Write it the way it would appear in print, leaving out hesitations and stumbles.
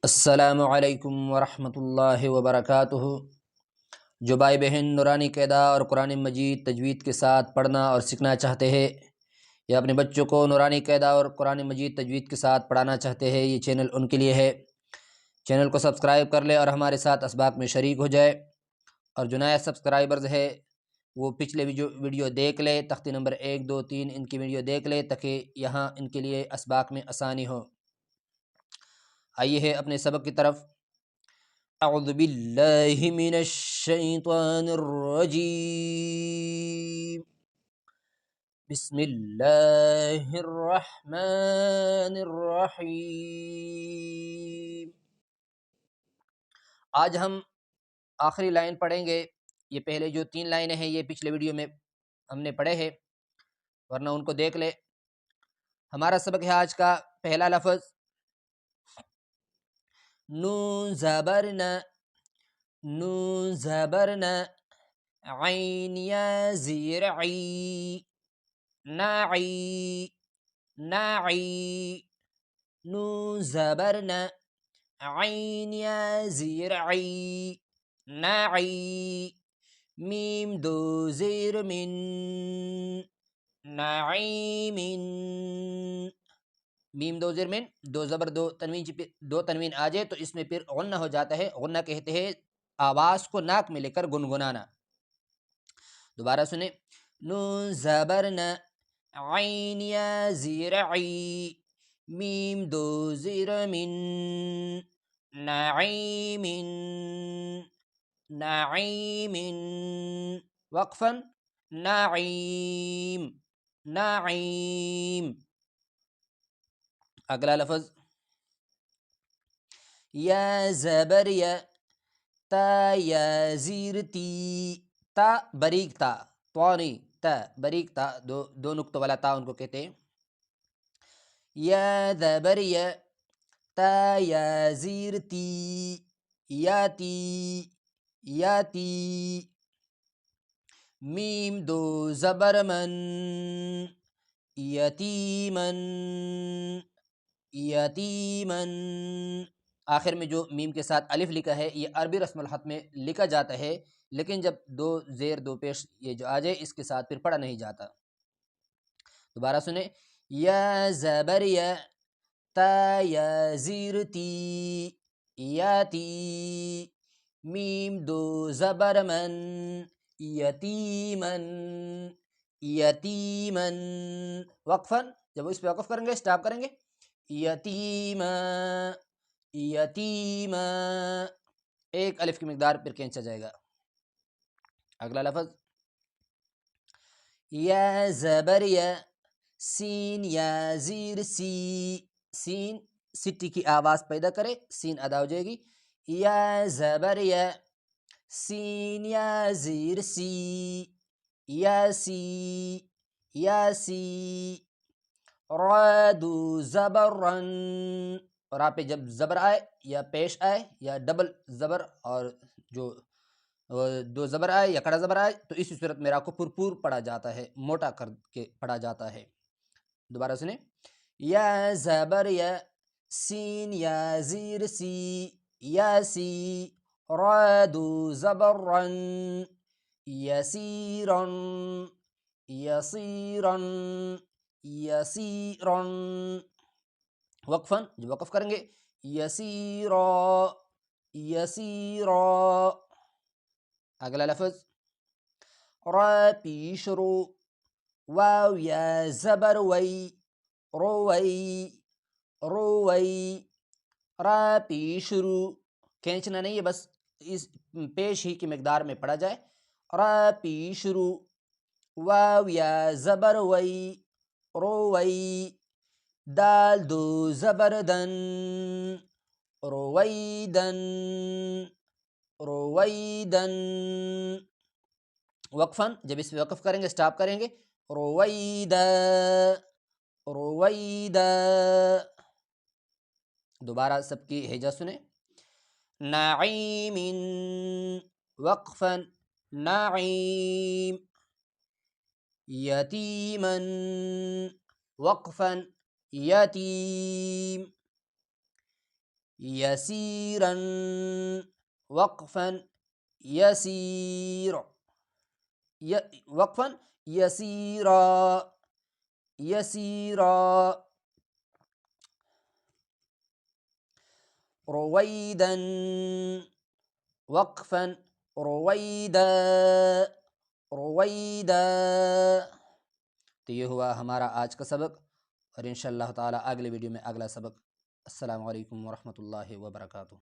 السلام علیکم ورحمۃ اللہ وبرکاتہ۔ جو بھائی بہن نورانی قاعدہ اور قرآن مجید تجوید کے ساتھ پڑھنا اور سیکھنا چاہتے ہیں یا اپنے بچوں کو نورانی قاعدہ اور قرآن مجید تجوید کے ساتھ پڑھانا چاہتے ہیں، یہ چینل ان کے لیے ہے۔ چینل کو سبسکرائب کر لے اور ہمارے ساتھ اسباق میں شریک ہو جائے، اور جو نئے سبسکرائبرز ہے وہ پچھلے ویڈیو دیکھ لے، تختی نمبر 1 2 3 ان کی ویڈیو دیکھ لے تاکہ یہاں ان کے لیے اسباق میں آسانی ہو۔ آئیے ہے اپنے سبق کی طرف۔ اعوذ باللہ من الشیطان الرجیم، بسم اللہ الرحمن الرحیم۔ آج ہم آخری لائن پڑھیں گے۔ یہ پہلے جو 3 لائنیں ہیں یہ پچھلے ویڈیو میں ہم نے پڑھے ہیں، ورنہ ان کو دیکھ لے۔ ہمارا سبق ہے آج کا پہلا لفظ نون زبر ن، نون زبر ن، عین یا زیر عی، نعی، نعی، نون زبر ن، عین یا زیر عی، نعی، میم دو زیر من، نعیم، میم دو زیر من، دو زبر دو تنوین، دو تنوین آ جائے تو اس میں پھر غنہ ہو جاتا ہے۔ غنہ کہتے ہیں آواز کو ناک میں لے کر گنگنانا۔ دوبارہ سنیں، نون زبر ن، عین یا زیر عی، میم دو زیر من، نعیم، نعیم، وقفا، نعیم، نعیم۔ اگلا لفظ یا زبر یا، تا یا زیر تی، تا بریک تا، توانی تا بریک تا، دو نقطوں والا تا ان کو کہتے ہیں۔ یا زبر یا، تا یا زیر تی، یاتی، یاتی، میم دو زبر من، یتیمن، یتیمن۔ آخر میں جو میم کے ساتھ الف لکھا ہے یہ عربی رسم الخط میں لکھا جاتا ہے، لیکن جب دو زیر دو پیش یہ جو آ جائے اس کے ساتھ پھر پڑھا نہیں جاتا۔ دوبارہ سنیں، یا زبر یا، تا یا زیر تی، یاتی، میم دو زبر من، یتیمن، یتیمن، وقفا، جب اس پہ وقف کریں گے سٹاپ کریں گے، یتیما، یتیما، ایک الف کی مقدار پھر کھینچا جائے گا۔ اگلا لفظ یا زبر یا، سین یا زیر سی، سین سٹی کی آواز پیدا کرے، سین ادا ہو جائے گی۔ یا زبر یا، سین یا زیر سی، یاسی، یاسی، را دو زبر رن، را پہ جب زبر آئے یا پیش آئے یا ڈبل زبر اور جو دو زبر آئے یا کڑا زبر آئے تو اسی صورت میں را کو پرپور پڑھا جاتا ہے، موٹا کر کے پڑھا جاتا ہے۔ دوبارہ سنیں، یا زبر یا، سین یا زیر سی، یاسی، را دو زبر رن، یسیرن، یسیرن، یسیرن، وقفا، جب وقف کریں گے، یسیرا، یسیرا۔ اگلا لفظ را پیش رو، واو یا زبر وی، روی، روی، را پیش رو، کھینچنا نہیں ہے، بس اس پیش ہی کی مقدار میں پڑھا جائے۔ را پیش رو، واو یا زبر وی، روی، دال دو زبر دن، رویدن، رویدن، وقفا، جب اس پہ وقف کریں گے سٹاپ کریں گے، رویدا، رویدا۔ دوبارہ سب کی ہجا سنیں، نعیم، وقفا، نعیم، یتیما، وقفا، یتیم، يسيرا وقفا يسير وقفا يسيرا يسيرا رويدا وقفا رويدا رویدا۔ تو یہ ہوا ہمارا آج کا سبق، اور انشاءاللہ تعالی اگلے ویڈیو میں اگلا سبق۔ السلام علیکم ورحمۃ اللہ وبرکاتہ۔